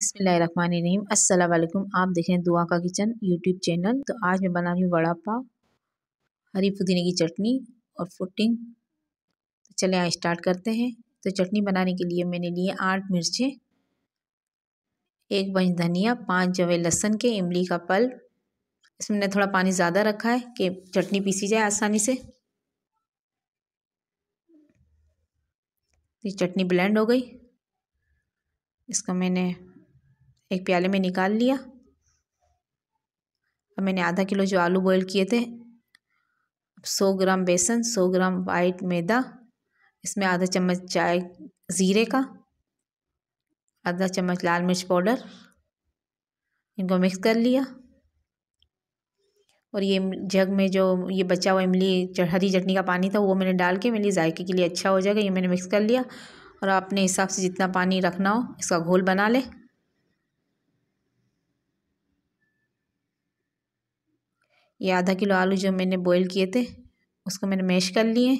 बिस्मिल्लाहिर्रहमानिर्रहीम। अस्सलाम वालेकुम। आप देख रहे हैं दुआ का किचन यूट्यूब चैनल। तो आज मैं बना रही हूँ वड़ा पाव, हरी पुदीने की चटनी और फुटिंग। तो चले आज स्टार्ट करते हैं। तो चटनी बनाने के लिए मैंने लिए 8 मिर्चें, 1 बंच धनिया, 5 जवे लहसुन के, इमली का पल्प। इसमें मैंने थोड़ा पानी ज़्यादा रखा है कि चटनी पीसी जाए आसानी से। ये चटनी ब्लेंड हो गई। इसको मैंने एक प्याले में निकाल लिया। अब मैंने आधा किलो जो आलू बॉईल किए थे, 100 ग्राम बेसन, 100 ग्राम वाइट मैदा, इसमें आधा चम्मच चाय ज़ीरे का, आधा चम्मच लाल मिर्च पाउडर, इनको मिक्स कर लिया। और ये जग में जो ये बचा हुआ इमली हरी चटनी का पानी था वो मैंने डाल के, मेरे लिए जायके के लिए अच्छा हो जाएगा। ये मैंने मिक्स कर लिया। और अपने हिसाब से जितना पानी रखना हो इसका घोल बना ले। ये आधा किलो आलू जो मैंने बॉईल किए थे उसको मैंने मैश कर लिए।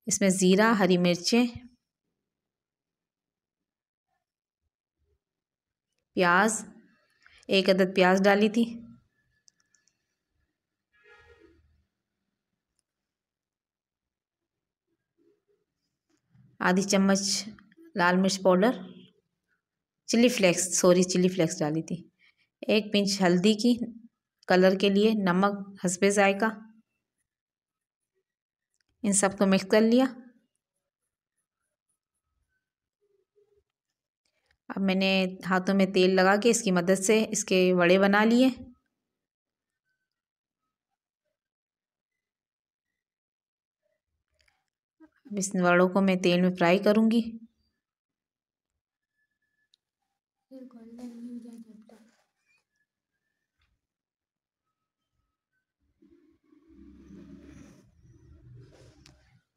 इसमें ज़ीरा, हरी मिर्चें, प्याज, 1 अदद प्याज डाली थी, आधी चम्मच लाल मिर्च पाउडर, चिली फ्लेक्स डाली थी, 1 पिंच हल्दी की कलर के लिए, नमक हस्बे जायका। इन सबको मिक्स कर लिया। अब मैंने हाथों में तेल लगा के इसकी मदद से इसके वड़े बना लिए। अब इस वड़ों को मैं तेल में फ्राई करूँगी।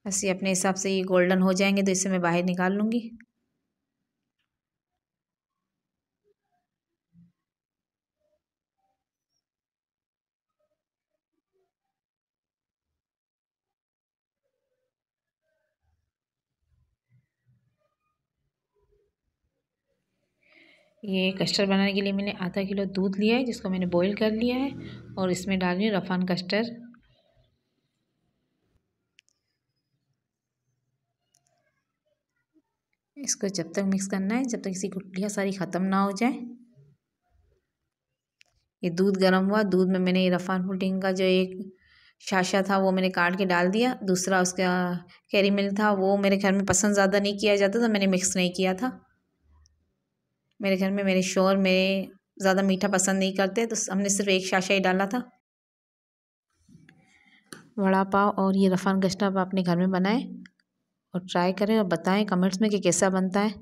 ऐसे अपने हिसाब से ये गोल्डन हो जाएंगे तो इसे मैं बाहर निकाल लूँगी। ये कस्टर्ड बनाने के लिए मैंने आधा किलो दूध लिया है जिसको मैंने बॉईल कर लिया है और इसमें डाल रही हूँ रफान कस्टर्ड। इसको जब तक मिक्स करना है जब तक इसकी गुठलियाँ सारी ख़त्म ना हो जाए। ये दूध गर्म हुआ, दूध में मैंने ये रफान पुडिंग का जो एक शाशा था वो मैंने काट के डाल दिया। दूसरा उसका कैरीमिल था, वो मेरे घर में पसंद ज़्यादा नहीं किया जाता तो मैंने मिक्स नहीं किया था। मेरे घर में मेरे शौहर मेरे ज़्यादा मीठा पसंद नहीं करते तो हमने सिर्फ एक शाशा ही डाला था। वड़ा पाव और ये रफान कस्टर्ड आप अपने घर में बनाएं और ट्राई करें और बताएं कमेंट्स में कि कैसा बनता है।